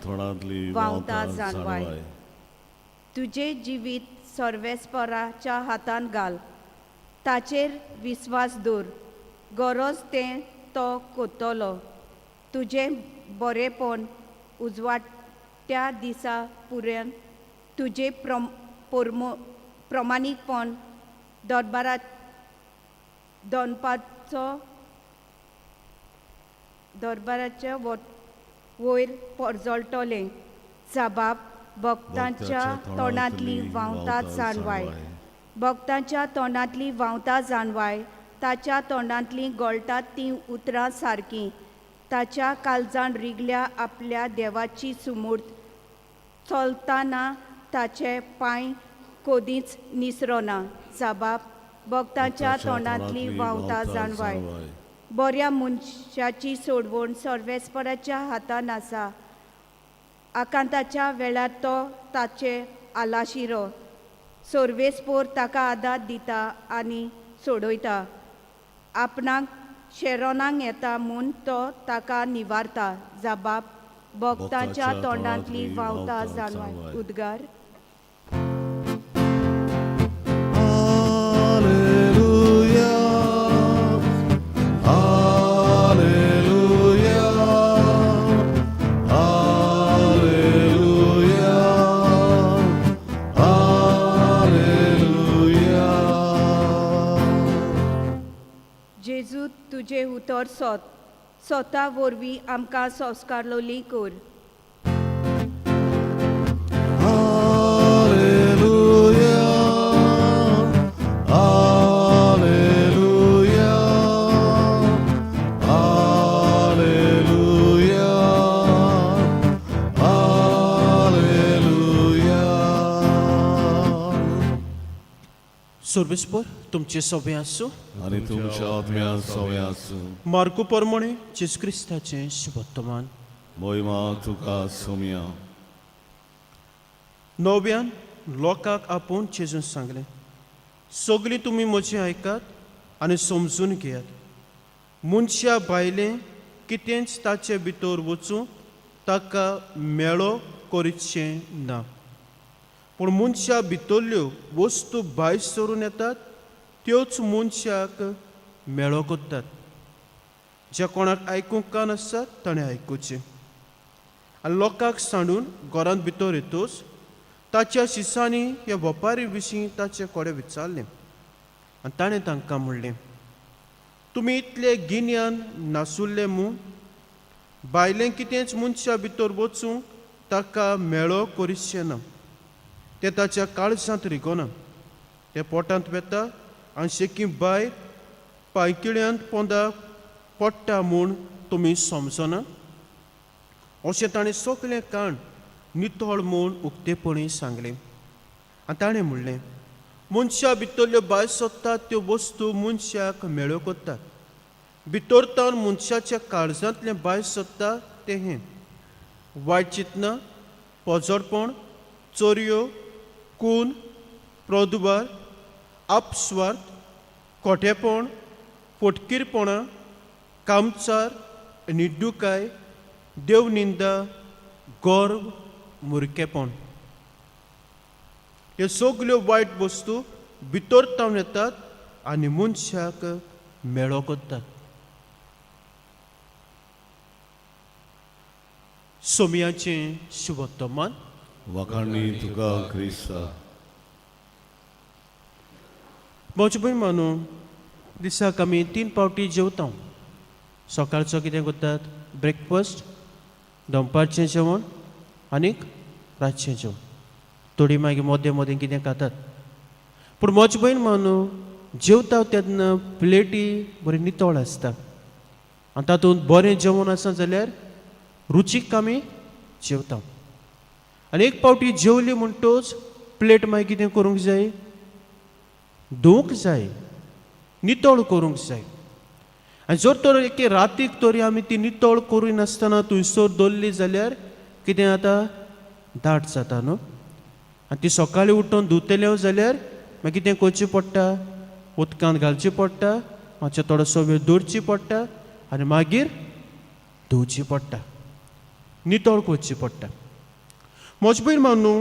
तोंडांतली वावता जाणवाय. तुझे जिवीत सर्वेस्पराच्या हातान घाल, ताचेर विस्वास दवर. गरज तें तो कोत्तलो. तुजें बरेपण उजवाट्या दिसा पुरेन तुजें प्रमाणीकपण दरबाराच्या वयर परजळटलें. जबाब भक्तांच्या तोंडांतली वावता जाणवाय. भक्तांच्या तोंडांतली वावता जाणवाय. ताच्या तोंडांतली गळटात तीं उतरां सारकीं. ताच्या काळजान रिगल्या आपल्या देवाची सुमूर्त. चलतना ताचे पांय कोदींच निसरोना. जबाब भक्तांच्या तोंडांतली वावता जाणवाय. बऱ्या मनशाची सोडवण सर्वेस्पराच्या हातान आसा. आकांताच्या वेळार तो ताचे आलाशिरो. सर्वेस्पोर ताका आदार दिता आनी सोडयता. आपणाक शेरोनाक येता म्हूण तो ताका निवारता. जबाब भक्तांच्या तोंडांतली वावता जाणवाय. उद्गार. जेजू तुझे उतर स्वता वरवीं आमकां संस्कारलोली कर. सर्वेस्पर तुमचे सवे आसूं आनी तुमच्या आत्म्या सवे आसूं. मार्कू परमणे जेजू क्रिस्ताचें शुभवर्तमान. मोहिमा तुका सोम्या. नव्यान लोकांक आपोवन जेजून सांगलें, सगळीं तुमी म्हजें आयकात आनी समजून घेयात. मनशा भायलें कितेंच ताचे भितर वचूं ताका मेळो करीतशें ना. पूण मनशा भितरल्यो वस्तू भायर सरून येतात त्योच मनशाक मेळो करतात. जे कोणाक आयकूंक कान आसता ताणें आयकुचें. आनी लोकांक सांडून घरांत भितर येतोच ताच्या शिसांनी ह्या वेपारी विशीं ताचे कोडे विचारलें. आनी ताणें तांकां म्हणलें, तुमी इतले गिन्यान नासुल्ले म्हूण भायलें कितेंच मनशा भितर वचूंक ताका मेळो करीतशें ना. तें ताच्या काळजांत रिगोना. तें पोटांत वेता आनी शेकी भायर पांयकिळ्यांत पोंदा पडटा म्हूण तुमी समजना. अशें ताणें सगळें काण नितळ म्हूण उक्तेपणी सांगलें. आनी ताणें म्हणलें, मनशा भितरल्यो भायर सोदतात त्यो वस्तू मनशाक मेळ्यो करतात. भितरतान मनशाच्या काळजांतलें भायर सोदता तें हें: वायट चिंतनां, पोजडपण, चोरयो, खून, प्रदुबार, आपस्वार्थ, खोटेपण, फोटकीरपणां, कामचार, निड्डुकाय, देवनिंदा, गर्व, मुर्खेपण. ह्यो सगल्यो वायट वस्तू भितरतावन येतात आनी मनशाक मेळो करतात. सोमयाचें शुभवर्तमान. वखाणी तुका क्रिस्ता. म्हजे भयण मानू, दिसाक आमी 3 पावटी जेवता. सकाळचो कितें करतात? ब्रेकफास्ट, दनपारचें जेवण आनीक रातचें जेवण. थोडीं मागीर मदें मदें कितें खातात. पूण म्हजे भयण मानू, जेवता तेन्ना प्लेटी बरी नितळ आसता आनी तातूंत बरें जेवण आसा जाल्यार रुचीक आमी जेवता. आनी एक पावटी जेवली म्हणटच प्लेट मागीर कितें करूंक जाय? धुवंक जाय, नितळ करूंक जाय. आनी जर तर एके रातीक तरी आमी ती नितळ करूं नासतना थंयसर दवरली जाल्यार कितें जाता? दाट जाता न्हू. आनी ती सकाळीं उठून धुतल्यो जाल्यार मागीर कितें करचें पडटा? उदकांत घालची पडटा, मातशें थोडोसो वेळ दवरची पडटा आनी मागीर धुवची पडटा. नितळ करची पडटा. म्हजे पयलीं मानू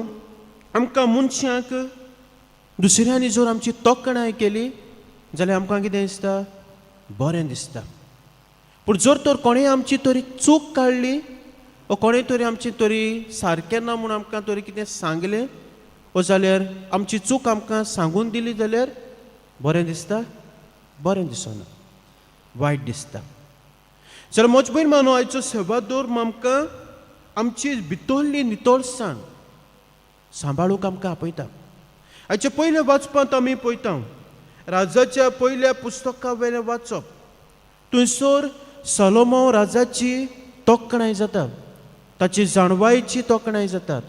आमकां मनशाक दुसऱ्यांनी जर आमची तोखणाय केली जाल्यार आमकां कितें दिसता, बरें दिसता. पूण जर तर कोणें आमची तरी चूक काडली वा कोणें तरी आमची तरी सारकें ना म्हूण आमकां तरी कितें सांगलें वा जाल्यार आमची चूक आमकां सांगून दिली जाल्यार बरें दिसता, बरें दिसना, वायट दिसता. जाल्यार म्हजे पयलीं मानू आयचो सेवादोर आमकां आमची भितरली नितळसाण सांबाळूंक आमकां आपयता. हाचे पयले वाचपांत आमी पळयता राजाच्या पयल्या पुस्तका वेलें वाचप. थंयसर सोलोमोन राजाची तोखणाय जाता, ताची जाणवायेची तोखणाय जाता.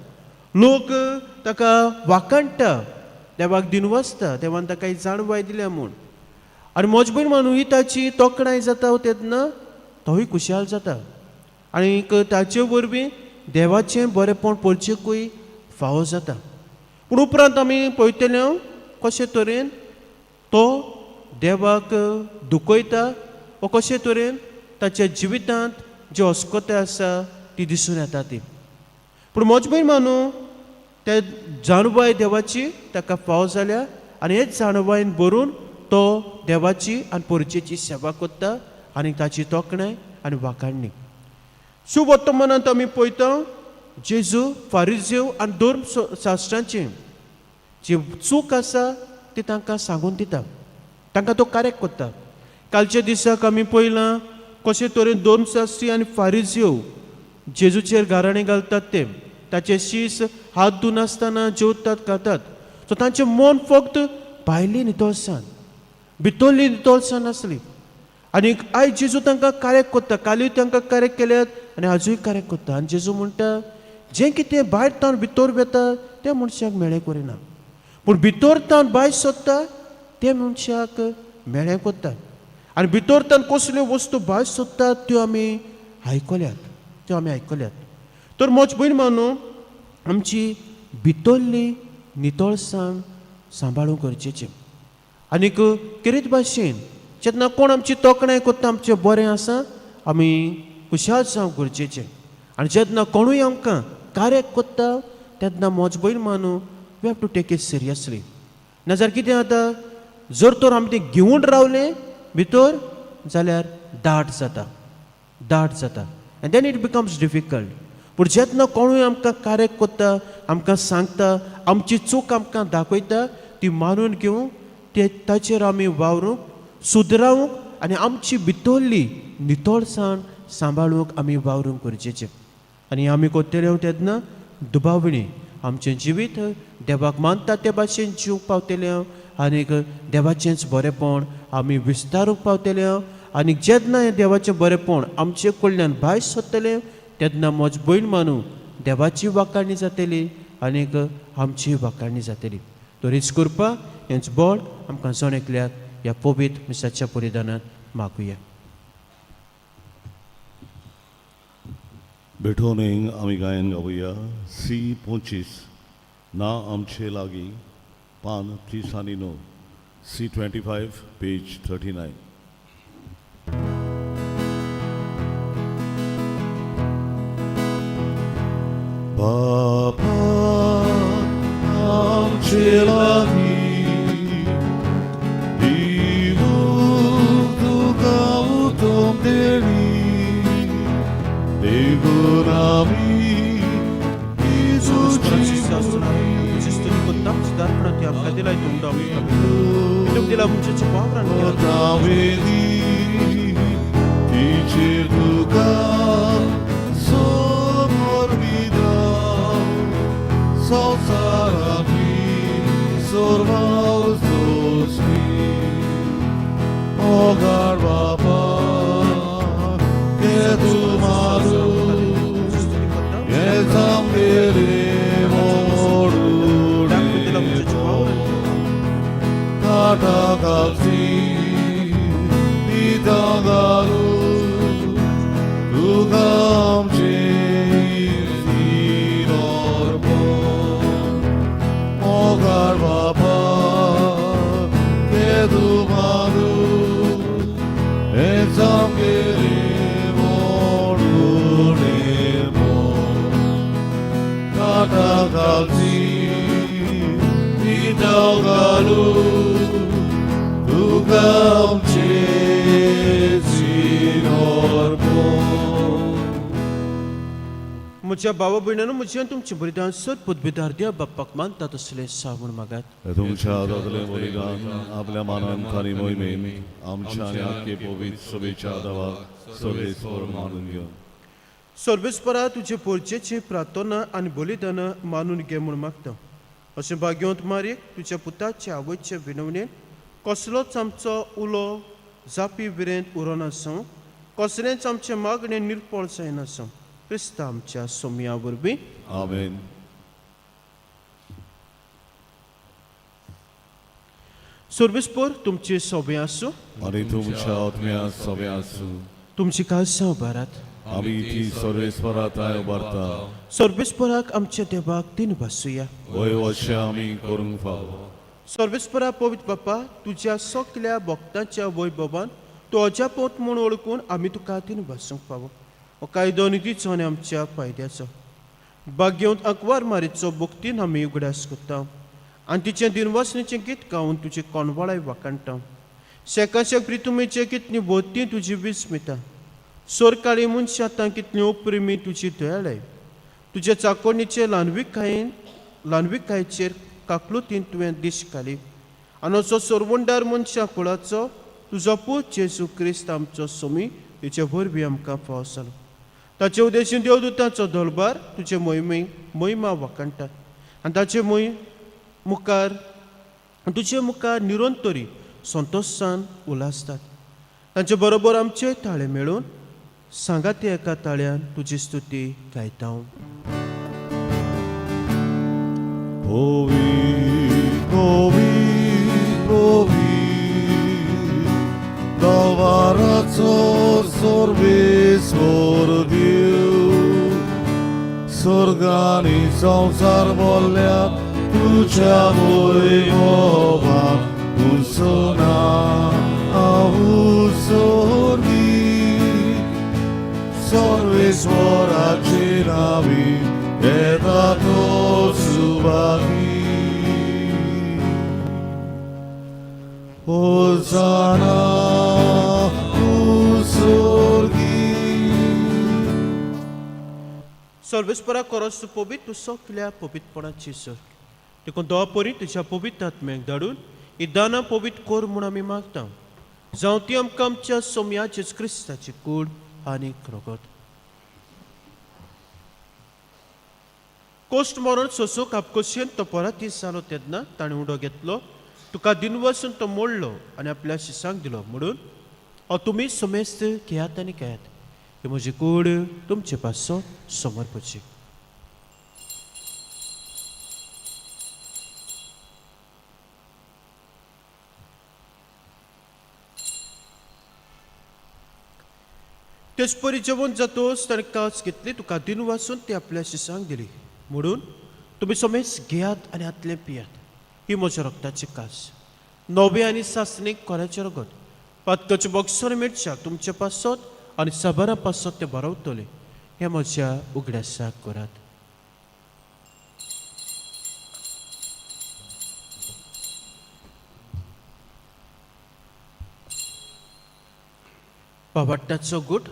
लोक ताका वाखाणटा, देवाक दिनवसता, देवान ताका ही जाणवाय दिल्या म्हूण. आनी म्हजे पयलीं मानू ही ताची तोखणाय जाता तेन्ना तोय खुशाल जाता आनीक ताचे वरवीं देवाचें बरेंपण पळचेकूय फावो जाता. पूण उपरांत आमी पळयतले कशे तरेन तो देवाक दुखयता वा कशे तरेन ताच्या जिवितांत जी अस्कोताय आसा ती दिसून येता ती. पूण म्हजे पयलीं मानू ते जाणवाय देवाची ताका फावो जाल्या आनी हेच जाणवायेन भरून तो देवाची आनी परचेची सेवा करता आनी ताची तोखणाय आनी वाखाणणी. शुभ वर्तमानांत आमी पळयता जेजू फारिझेव आनी धर्म शास्त्रांची जी चूक आसा ती तांकां सांगून दिता, तांकां तो करेक्ट करता. कालच्या दिसाक आमी पळयलां कशे तरेन धर्मशास्त्री आनी फारिझेव जेजूचेर गाराणें घालतात ते ताचे शीस हात धुवन आसतना जेवतात खातात. सो तांचें मन फक्त भायली नितळसाण, भितरली नितळसाण आसली. आनी आयज जेजू तांकां करेक्ट करता, कालूय तांकां करेक्ट केल्यात आनी आजूय करेक्ट करता. आनी जेजू म्हणटा जें कितें भायर तावन भितर वेता तें मनशाक मेळ्ळें करिना, पूण भितर तावन भायर सोदता तें मनशाक मेळ्ळें करता. आनी भितर तावन कसल्यो वस्तू भायर सोदतात त्यो आमी आयकल्यात. तर म्हजे पयलीं मानू आमची भितरली नितळसाण सांबाळूंक गरजेचें. आनीक कितें भाशेन जेन्ना कोण आमची तोखणाय करता आमचें बरें आसा आमी खुशाल जावंक गरजेचें. आनी जेन्ना कोणूय आमकां करेक्ट करता तेन्ना म्हजे पयलीं मानू we have to take it seriously. नाजाल्यार कितें जाता, जर तर आमी तें घेवन रावलें भितर जाल्यार दाट जाता and then it becomes difficult. पूण जेन्ना कोणूय आमकां करेक्ट करता, आमकां सांगता, आमची चूक आमकां दाखयता, ती मानून घेवंक ते ताचेर आमी वावरूंक, सुदरावंक आनी आमची भितरली नितळसाण सांबाळूंक आमी वावरूंक गरजेचें. आनी आमी करतले तेन्ना दुबावणी आमचें जिवीत देवाक मानता ते भाशेन जिवंक पावतले आनीक देवाचेंच बरेंपण आमी विस्तारूंक पावतले. आनी जेन्ना हें देवाचें बरेंपण आमचे कडल्यान भायर सरतलें तेन्ना म्हजी भयण मानू देवाची वाखाणणी जातली आनीक आमची वाखाणणी जातली. तर हीच कृपा हेंच बळ आमकां जण एकल्याक ह्या पवित्र मिसाच्या परिधानांत मागुया. बेठोनेंग आमी गायन गावुया C25 ना आमचे लागीं पान 309 C25 पेज 39. बाबा आमचे लागीं दिवूं तुका उतम देणी देखून आमी स्तुती करता. सुदारपणां ती आमकां दिलाय तुमकां दिला म्हणजे वावरान तिचेर तुका समोर विधाव संवसारांतली सोर्वाव सोंसली. ओगार बाबा के तूं मारू हे सामकेले Tagalsi, Nidagaru, Lugam Chirorbo, Ogar Baba, Kedumaru, Ezam Geremo, Luremo. matagalzi idaugalu ugam chezinorbo. म्हज्या भावा भयणांनो, म्हज्यान तुमचे बलिदान सत पदविदार्द्या बाप्पाक मानतात असले सावण मागात. तुमच्या दादले बलिदान आपल्या मानान खाली मोहिमेन आमच्या आणि आख्खे पवित्र सभेच्या दावा सर्वेस्वर मानून घेऊन सर्वेस्परा तुझे पोरचेची प्रार्थना आनी बलिदान मानून घे म्हूण मागता. अशें भाग्यवंत मारीक तुज्या पुताच्या आवयचे विनवणेन कसलोच आमचो उलो जापी विरेंत उरो नासूं, कसलेंच आमचे मागणें निर्फळ जायनासूं. क्रिस्ता आमच्या सोमया वरवीं आमेन. सर्वेस्पर तुमची सोबे आसूं आणि तुमच्या आत्म्या सभे आसूं. तुमची काळजां उबारात. आमी ती सर्वेस्पराताय उबारता. सर्वेस्पराक आमच्या देवाक तीन भासूया. वय अशें आमी करूंक फावो. सर्वेस्परा पवित्र बाप्पा, तुज्या सगल्या भक्तांच्या वैभवान तूं अजापोत म्हूण ओळखून आमी तुका तीन भासूंक फावो. हो कायदो नितीचो आनी आमच्या फायद्याचो. भाग्यवंत अकवार मारीचो भक्तीन आमी उगडास करता आनी तिचें दिनवासणेचें गीत गावन तुजी कोणवाळाय वाकाणटा. शेकाशेक प्रितुमेचे कितली बोत्ती तुजी विस्मिता. सोर काळी मनशां कितली ओप्रेमी तुजी दयाळाय. तुज्या चाकोणीचे ल्हानविकायेचेर काकलुतीन तुवें दीश घाली आनी असो सोरवंडार मनशां कुळाचो तुजो पूत जेजू क्रिस्त आमचो सोमी तुजे वरवीं आमकां फावो जालो. ताचे उद्देशीन देवदूतांचो दळबार तुजे महिमा वाकाणटात आनी ताचे तुजे मुखार निरंतरी संतोशान उलासतात. तांचे बरोबर आमचे ताळे मेळून सांगा ते एका ताळ्यान तुजी स्तुती गायता. Provit, provit, provit, dawaraco सर्वेस्वर देव. स्वर्गानी संसार बोलल्या तुझ्या वैभवान उंचना आहुसोनी. सर्वेस्वराचे नावी येता तो सुभागी. होसाना उस्वर्गी. सर्वेस्परा कोरोस पवित्र तूं सगल्या पवित्रपणाची सर. देखून दोळा परी तुज्या पवित्र आत्म्याक धाडून ही दानां पवित्र कोर म्हूण आमी मागता. जावं ती आमकां आमच्या सोम्या जेजू क्रिस्ताची कूड आनी रगत. कोस्ट मरण सोसूक आपकोशेन तो परत दीस जालो तेन्ना ताणें उडो घेतलो, तुका दिन वचून तो मोडलो आनी आपल्या शिसांक दिलो म्हणून तुमी समेस्त घेयात आनी घेयात. ही म्हजी कूड तुमचे पासो समर्पची. तेच परी जेवण जातोच ताणें काच घेतली, तुका दिन वाचून ती आपल्या शिसांक दिली म्हणून तुमी समेस्त घेयात आनी आतले पियात. ही म्हज्या रक्ताची कास, नवे आनी सासणीक कोऱ्याचें रगत. पातकाच्या बॉक्सार मिरच्या तुमच्या पासत आनी साबारा पासत ते बरवतले. हे म्हज्या उगड्यासाक करात. पावाटाचो गुट.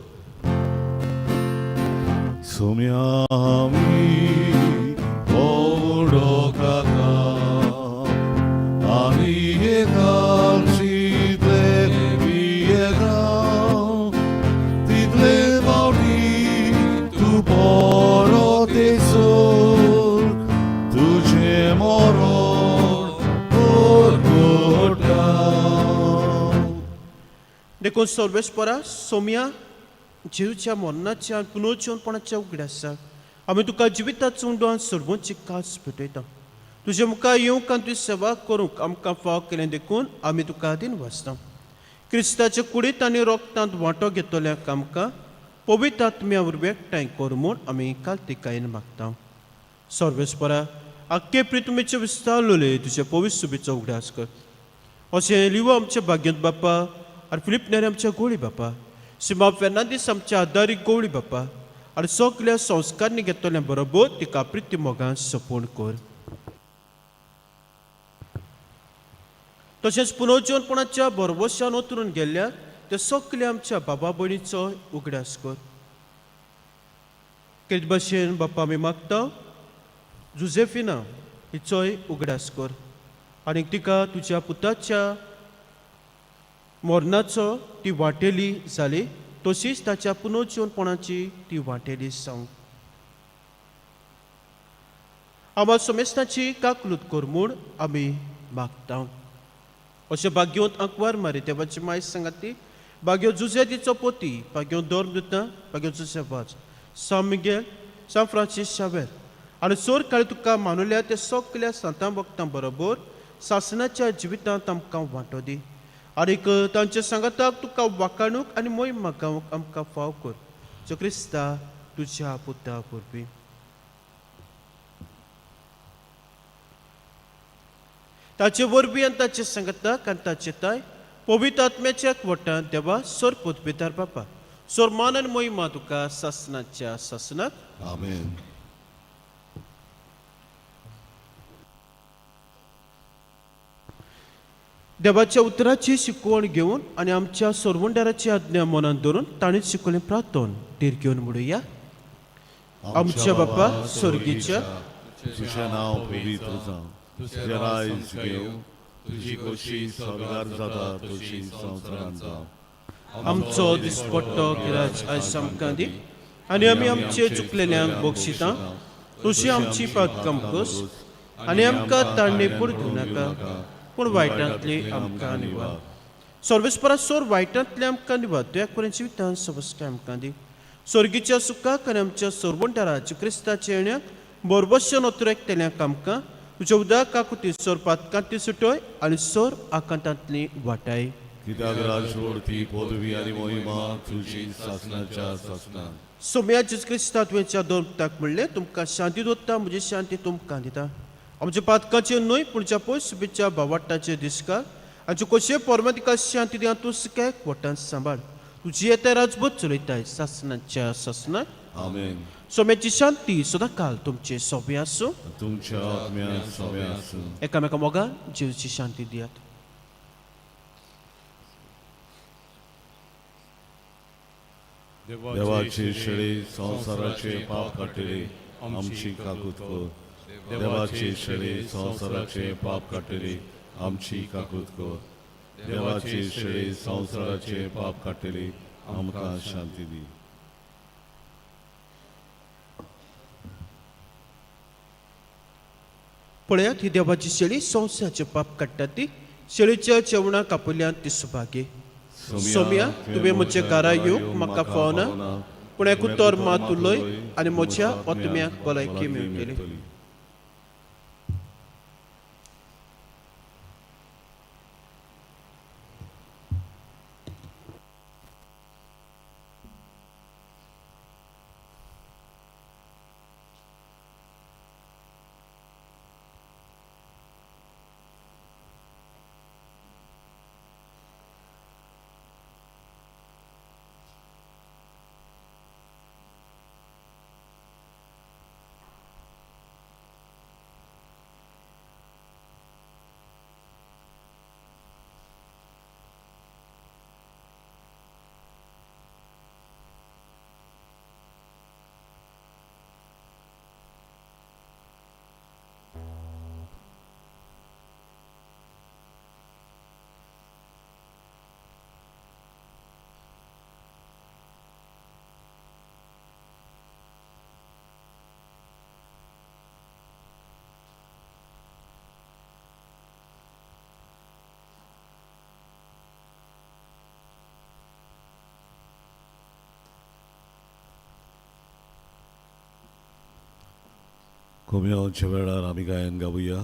सोम्यामी ओडोकाका आनी एकाची देवीएका तितले बावटी तू बरो तेसोर तुझे मरण ओरगोटा. देखून सर्वेस्परा सोम्या जीवच्या मरणाच्या पुनर्जीवनपणाच्या उगड्यासाक आमी तुका जिविताचो उंडो सर्वोंची कास भेटयता. तुजे मुखार येवंक आनी तुजी सेवा करूंक आमकां फाव केलें देखून आमी तुका दिन वाचता. क्रिस्ताचे कुडीत आनी रोगतांत वांटो घेतल्याक आमकां पवित्र आत्म्या वरवीं एकठांय कर म्हूण आमी कालतिकायेन मागता. सर्वेस्परा आख्खे प्रितुमेचे विस्तारलोले तुजे पवित्र सुबेचो उगड्यास कर. अशें लिवो आमचे भाग्यवंत बाप्पा आनी फिलिप नेरे आमच्या गोळी बाप्पा, सिमा फेर्नांदीस आमच्या आदारी गोवळी बाप्पा आनी सगल्या संस्कारांनी घेतल्या बरोबर तिका प्रिती मोगान सपून कर. तशेंच पुनर्जीवनपणाच्या बरोबरशान उतरून गेल्ल्या त्या सगल्या आमच्या बाबा भयणीचो उगडास कर. तेच भाशेन बाप्पा आमी मागता जुझेफिना हिचोय उगडास कर आनी तिका तुज्या पुताच्या मरणाचो ती वाटेली जाली तशीच ताच्या पुनर्जीवनपणाची ती वाटेली जावं. आम्हा समेस्ताची काकलूत कर म्हूण आमी मागता. अशें भाग्योत अंकवार मारी देवाची माय सांगाती भाग्यो जुझेदीचो पोती भाग्यो दोर्दुता भाग्यो जुझेवाज San Miguel San Francis Xavier आनी सोर काळी तुका मानुल्या त्या सगल्या संतां भक्तां बरोबर सासणाच्या जिवितांत आमकां वांटो दी आनीक तांच्या सांगाताक तुका वाकाणूक आनी मोहीम मागावंक आमकां फाव कर. जो क्रिस्ता तुज्या पुता वरवीं. ताचे वरवीं आनी ताचे सांगाताक आनी ताचे ताय पवित्र आत्म्याच्या एकवटांत देवा सोर पोतबेदार बापा सोर मान आनी मोहिमा तुका सासणाच्या सासणाक. आमेन. देवाच्या उतराची शिकवण घेवन आनी आमच्या सोरवंडाराची आज्ञा मनांत धरून ताणीच शिकवलें प्रार्थन धीर घेवन म्हणुया. आमच्या बापा स्वर्गीच्या तुझें नांव पवित्र जावं. तुजें रायज घेवं. तुजी कशी सगळ्यार जाता तशी संवसारांत जावं. आमचो दिसपट्टो गिराज आयज आमकां दी आनी आमी आमचे चुकलेल्यांक बक्षितां तशी आमची पातकां कर आनी आमकां ताळणे पडूं नाका पूण वायटांतली आमकां निवार. सर्वेस्परा सोर वायटांतले आमकां निवार तुया करून जिवितांत सबस्काय आमकां दी. स्वर्गीच्या सुखाक आनी आमच्या सोरवंटाराच्या क्रिस्ताच्या येण्याक बरोबरशें नोतर एकटेल्यांक आमकां तुज्या उदक काकुती सोर पातकांतली सुटोय आनी सोर आकांतांतली वाटाय. कित्याक राजवडती पदवी आनी मोहिमा तुजी सासणाच्या सासणान. सोम्या जेजू क्रिस्ता तुवेंच्या दोन पुताक म्हणलें तुमकां शांती दोत्ता म्हजी शांती तुमकां दिता. आमच्या पातकांचेर न्हय पूण ज्या पयस शुभेच्छा भावाटाचे दिसकार आनी कशें परमातिका शांती दिया तूं सगळ्याक वटान सांबाळ. तुजी येता राजभूत चलयताय सासणाच्या सासणाक. आमेन. सोम्याची शांती सदां काल तुमचे सोबे आसूं. तुमच्या आत्म्यात सोबे आसूं. एकामेका मोगान जेजूची शांती दियात. देवाचे शेळे संवसाराचे पाप काटिले आमची काकूत कर. देवाचे शेळे संवसाराचे पाप काटिले आमची काकूत कर. देवाचे शेळे संवसाराचे पाप काटिले आमकां शांती दी. पळयात ही देवाची शेळी संवसाराचे पाप काडटा ती शेळीच्या जेवणाक आपल्यान ती सुभागे. सोम्या तुवें म्हजे घरा येवंक म्हाका फावना पूण एकूतर मात उलय आनी म्हज्या आत्म्याक भलायकी मेळटली. कोम्याच्या वेळार आमी गायन गावुया.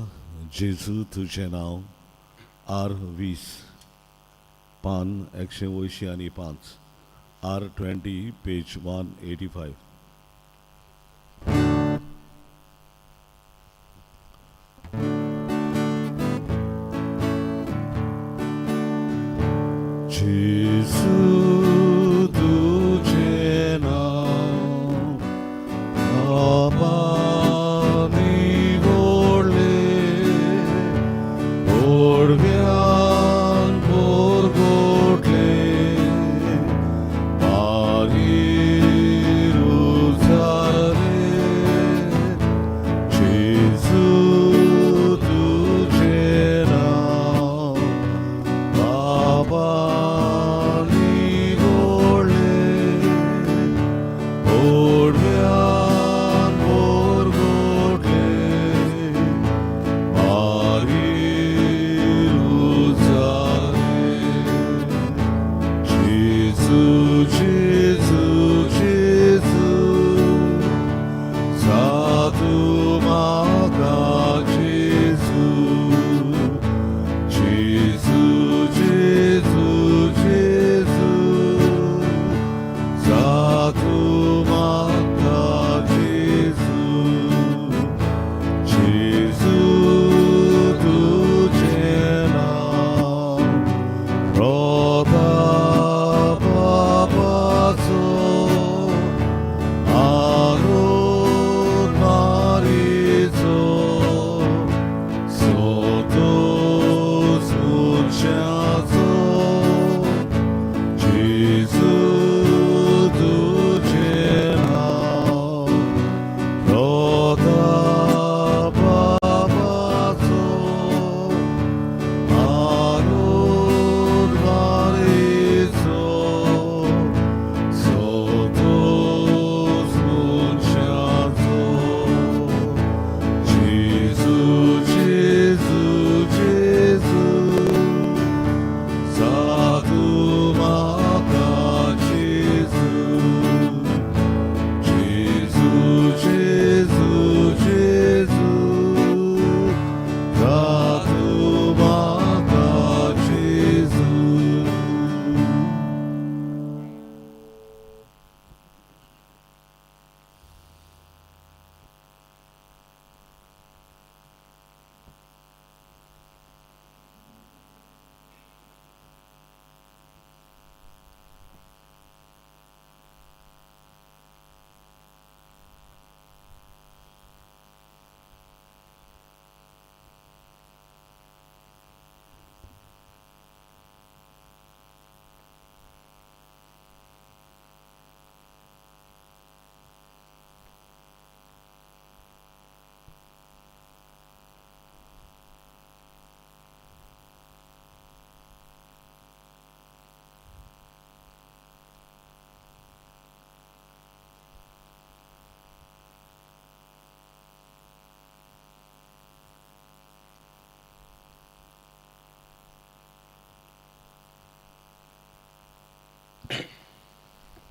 जेजू तुजें नांव. R20 पान 185 R20 पेज 185. जेजू तुजें नांव.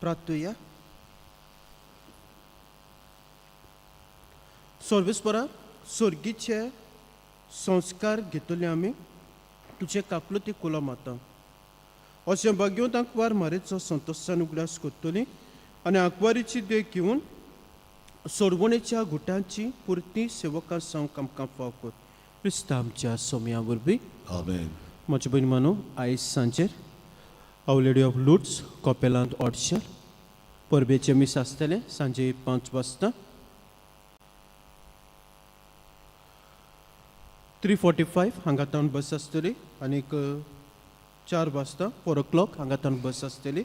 प्रार्थूया. सर्वेस्परा सर्गीचे संस्कार घेतले आमी तुझे काकलुती कुला माता अशें भाग्योत आंकवार मारेचो संतोशान उगडास करतली आनी आंकवारीची देख घेवन सोडवणेच्या गुटांची पुर्ती सेवकां सांग आमकां फाव कर. क्रिस्त आमच्या सोम्या वरवीं आमेन. म्हजे बहीण मानू आयज सांजेर आवर लेडी ऑफ लुड्स कॉपेलांत ऑडशर परबेचे मीस आसतले सांजे 5 वाजता. 3:45 हांगातान बस आसतली आनीक 4 वाजता 4 o'clock हांगातान बस आसतली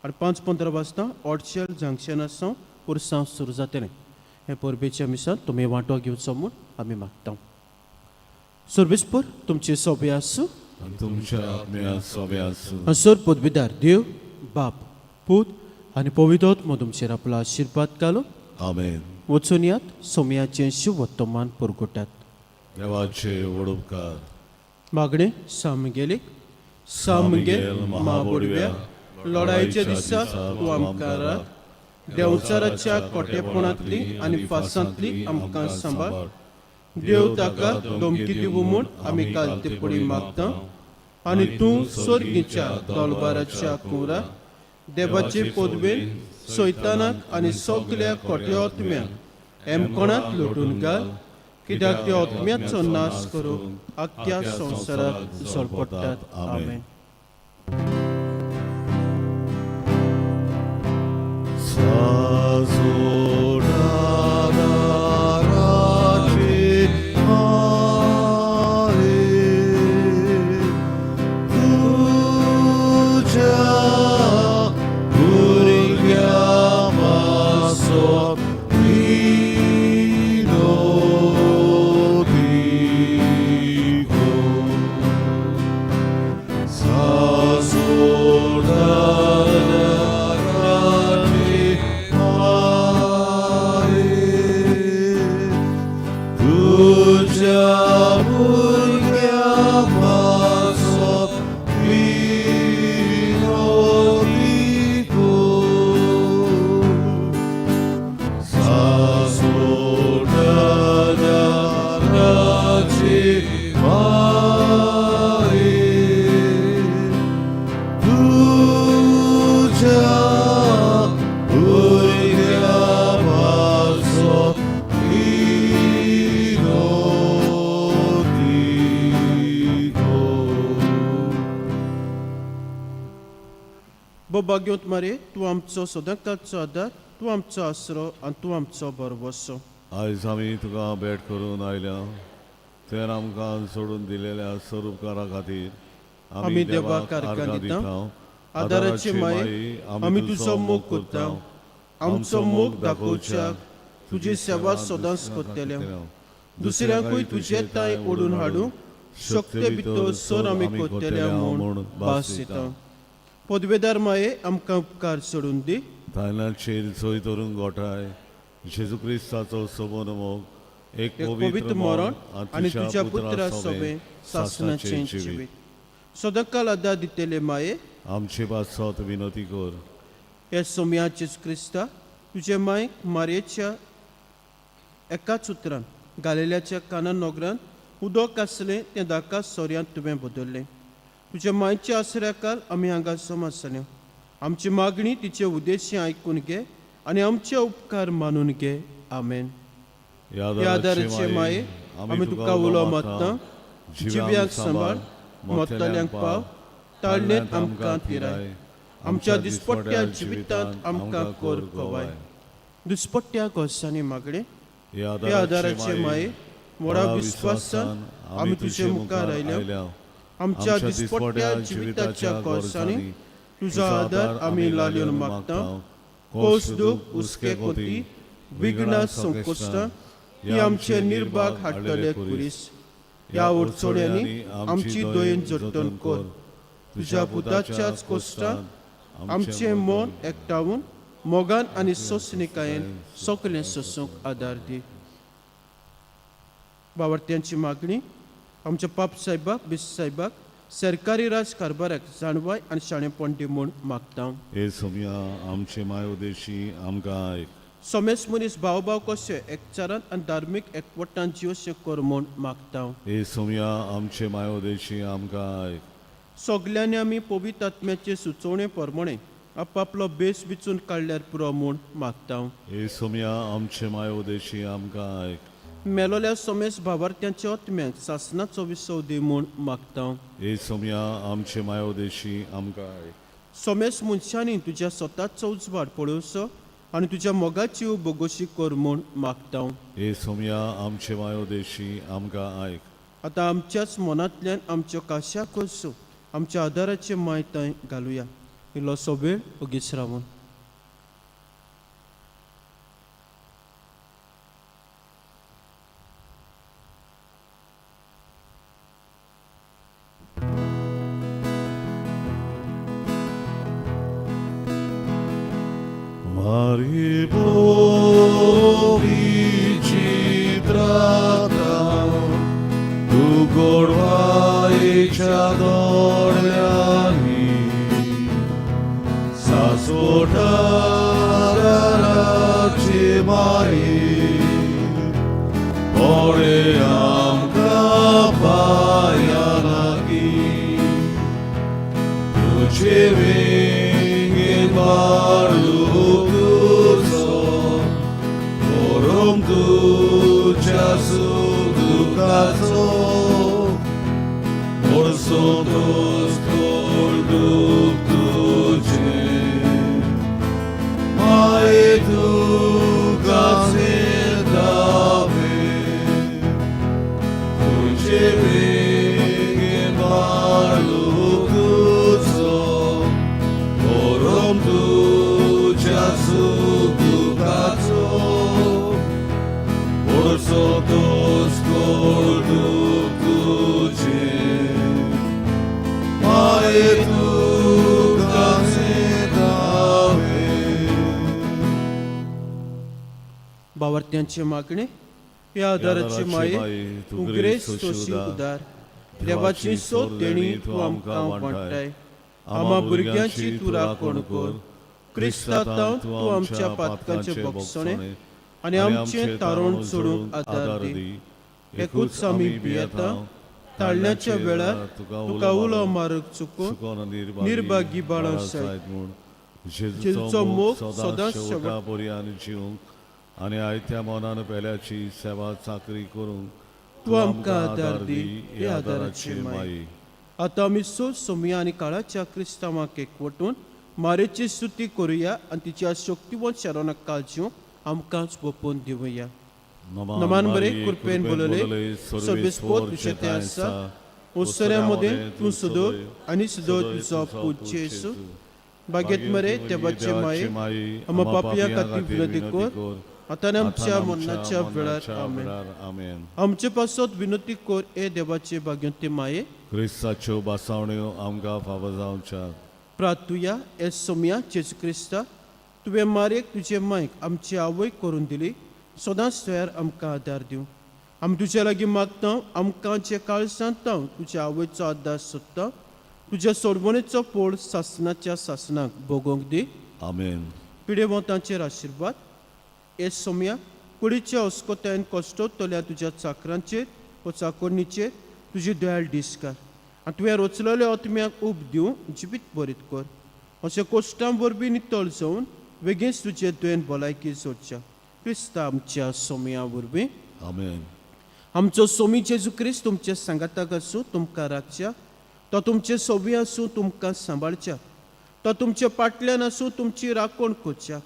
आनी 5:15 वाजता ऑडशर जंक्शनासावन पुरसांव सुरू जातलें. हे परबेच्या मिसात तुमी वांटो घेवचो म्हूण आमी मागता. सर्वेस्पर तुमचे सोबे आसूं आनी तुमच्या आत्म्या सोबे आसूं. हसर पदवीदार देव बाप पूत आनी पवित्रोत्म तुमचेर आपलो आशिर्वाद घालो. आमेन. वचून यात सोमयाचें शुभ वर्तमान पुरगटात. देवाचे वडुपकार. मागणे सामगेलीक सामगेल महाबोडव्या लढाईच्या दिसा तूं आमकां राख. देंवचाराच्या कोटेपणांतली आनी फासांतली आमकां सांबाळ. देव ताका धमकी दिवं म्हूण आमी कालते पडी मागता आनी तूं सर्गीच्या तलवाराच्या कुरा देवाचे पदवेन सैतानाक आनी सगल्या खोटे आत्म्यांक एमकोणांत लोटून घाल कित्याक ते आत्म्याचो नाश करून आख्या संवसाराक झळपडटात. आमेन. भाग्योत मारे तूं आमचो सदांकाळचो आदार. तूं आमचो आसरो आनी तूं आमचो बरवसो. आयज आमी तुका भेट करून आयल्या तुवें आमकां सोडून दिलेल्या स्वरूपकारा खातीर आमी देवाक आर्गां दिता. आदाराचे माये आमी तुजो मोग करता. आमचो मोग दाखोवच्याक तुजी सेवा सदांच करतले. दुसऱ्यांकूय तुजे ताय ओडून हाडूं शक्ती भितर सर आमी करतले म्हूण भास दिता. पदवेदार माये आमकां उपकार सोडून दी. तायनाचेर सोय करून गोठाय जेजू क्रिस्ताचो सोबोन मोग एक पवित्र मरण आनी तुज्या पुत्रा सोबे सासणाचें जिवीत. सदांकाळ आदार दितेले माये आमचे पासत विनोती कर. हे सोम्याचे क्रिस्ता तुजे मायक मारयेच्या एकाच उतरान गालिल्याच्या काना नोगरान उदक आसलें तें दाका सोऱ्यांत तुवें बदल्लें. तुज्या मायच्या आसऱ्याकाल आमी हांगा समजले. आमची मागणी तिचे उद्देशी आयकून घे आनी आमचे उपकार मानून घे. आमेन. या आदाराचे माये आमी तुका उलो मागता. जिव्यांक सांबाळ मोतल्यांक पाव ताळणेंत आमकां पिराय. आमच्या दिसपट्ट्या जिवितांत आमकां कोर गोवाय. दिसपट्ट्या गोसांनी मागणे या आदाराचे माये व्हडा विस्वासान आमी तुजे मुखार आयल्या. आमच्या दिसपट्ट्या जिविताच्या कोर्सांनी तुजो आदार आमी लालून मागता. कोस दूख उस्के कोती विघ्नां संकोश्टां ही आमचे निर्भाग हाडटले कुरीस. ह्या उरचोड्यांनी आमची दोयेन जोडटण कर. तुज्या पुताच्याच कोश्टांत आमचें मन एकठांवून मोगान आनी सोंसणिकायेन सगलें सोसूंक आदार दी. वावरत्यांची मागणी आमच्या पाप साहेबाक बिस साहेबाक सरकारी राजकारभाराक जाणवाय आनी शाणेपण दी म्हूण मागता. हे सोम्या आमचे मायोदेशी आमकां आयक. सोमेस मनीस भाव कशे एकचारान आनी धार्मीक एकवटान जिवशे कर म्हूण मागता. हे सोम्या आमचे मायोदेशी आमकां आयक. सगल्यांनी आमी पवित्र आत्म्याचे सुचोवणे प्रमाणे आपापलो बेस विचून काडल्यार पुरो म्हूण मागता. हे सोम्या आमचे मायोदेशी आमकां आयक. मेलोल्या सोमेस भावार्थ्यांच्या आत्म्याक सासनाचो विसव दी म्हूण मागता. हे सोम्या आमचे मायोदेशी आमकां आयक. सोमेस मनशांनी तुज्या स्वताचो उजवाड पळोवचो आनी तुज्या मोगाची बोगोशी कर म्हूण मागता. हे सोम्या आमचे मायोदेशी आमकां आयक. आतां आमच्याच मनांतल्यान आमच्यो काश्या करचो आमच्या आदाराचे माय थंय घालुया. इल्लोसो वेळ ओगीच रावून Mari Bovici brata, tu gorwajcia dorjani, sasotaraci mai, oream kapajanaki, tu cevingin baru tu času dukazo, orso dostor duk tuđe, mai tu gaze dave, tuđe vege malu kuzo, orom tu času dukazo, orso dostor duk tuđe, mai tu gaze dave. भावार्थ्यांचे मागणे या आदाराची माये तू grace सोशी उदार. देवाची सोद देणी तू आमकां वांटाय. आमा भुरग्यांची तू राखण कर. क्रिस्तांव तू आमच्या पातकांचे बक्षणे आनी आमचे तारण सोडूंक आदार दी. एकूच आमी भियेता ताळण्याच्या वेळार तुका उलो मारूंक चुकून निर्भागी बाळां सायत. जेजूचो मोग सदांच शेवटा पर्यंत जिवंक आनी आयत्या मोनान पेल्याची सेवा चाकरी करूंक तू आमकां आदार दी. हे आदाराची माये. आतां आमी सोमिया आनी काळाच्या क्रिस्तांवाक एकवटून मारेची स्तुती करुया आनी तिच्या शक्तिवंत शारानाक काळजीवंक आमकांच गोपोवन दिवया. नमान बरे कृपेन बोलले सर्वेस्पोत तुझे ते आसा. ओसऱ्यामध्ये तू सुदोर आनी सुदोर तुजो पूज्य येसू. बागेत मरे देवाचे माये आमा पापिया खातीर विनंती कर आतां आमच्या मरणाच्या वेळार आमेन. आमचे पासत विनंती कर ए देवाचे बागेंते माये. क्रिस्ताच्यो बासावण्यो आमकां फावो जावच्या. प्रार्थुया ए सोम्या जेजू क्रिस्ता तुवें मारेक तुजे मायक आमची आवय करून दिली. सदांच तुवें आमकां आदार दिवं. आमी तुजे लागीं मागता आमकां जे काळ सांगता तुज्या आवयचो आदार सोदता. तुज्या सोडवणेचो पोळ सासनाच्या सासनाक भोगोंक दी. आमेन. पिडेवंतांचेर आशिर्वाद. ए सोम्या कुडीच्या अस्कोतायेन कश्टोत्तल्या तुज्या चाकरांचेर व चाकोरणीचेर तुजी दयाळ दिसकार आनी तुवें रचलेल्या आत्म्याक उब दिवं जिवीत बरीत कर. अशें कश्टां वरवीं नितळ जावन बेगीनच तुजे तुवें भलायकी जोडच्या. क्रिस्ता आमच्या सोम्या वरवीं आमेन. आमचो सोमी जेजू क्रिस्त तुमच्या सांगाताक आसूं तुमकां राखच्या. तो तुमचे सोबी आसूं तुमकां सांबाळच्या. तो तुमच्या फाटल्यान आसूं तुमची राखण करच्या.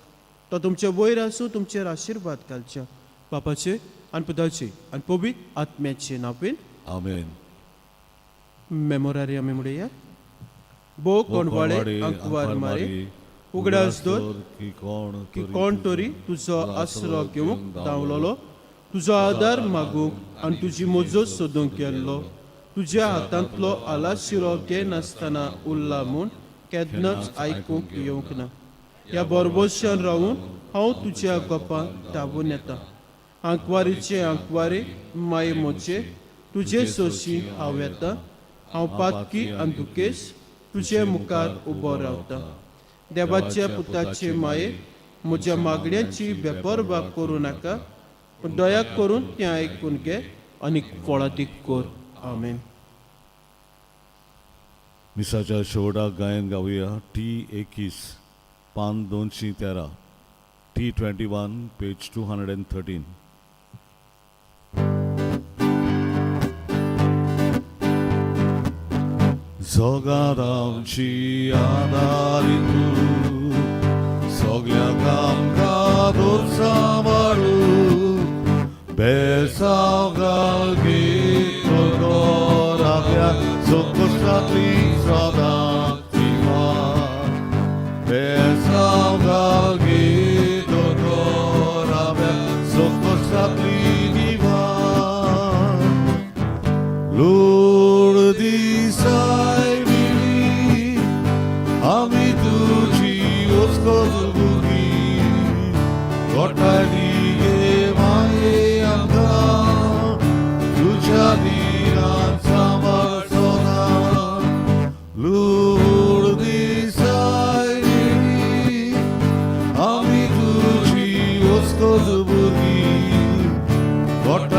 तो तुमचे वयर आसूं तुमचेर आशिर्वाद घालच्या. बापाचे आनी पुताचे आनी पवित्र आत्म्याचे नांवेन आमेन. मेमोरारी आमी म्हणया. बो कोणवाडे अंकवार मारे उगडास दोर की कोण तरी तुजो आसरो घेवंक धांवलोलो. तुजो आदार मागूंक आनी तुजी मजत सोदूंक गेल्लो. तुज्या हातांतलो आलाशिरो घे नासतना उरला म्हूण केन्नाच आयकूंक येवंक ना. ह्या बरबोशान रावून हांव तुज्या गोपांत धांवून येता. आंकवारीचे आंकवारे माये मोचे तुजे सोशी हांव येता. हांव पातकी अंदुकेस तुजे मुखार उबो रावता. देवाच्या पुताचे माये म्हज्या मागण्यांची बेपरवाह करूं नाका, पूण दया करून तें आयकून घे आनी फळादीक कर. आमेन. मिसाच्या शेवटाक गायन गावया T21 पान 213 T21 पेज 213. Zogad आमची आदारी तूं, सगळ्यांक आमकां दोन सांबाळू, बेसांव घाल गीत राव्या संकश्टांतली सदांच तिवार. बेसांव घाल गीत राव्या संकश्टांतली तिवार. लोड दिसाय मिली आमी तुजी वचकोत बुगी, गोठाली गे माये आमकां तुज्या दिनांत सांबाळ सदां. लोड दिसाय मिली आमी तुजी वचकोत बुगी, गोठाली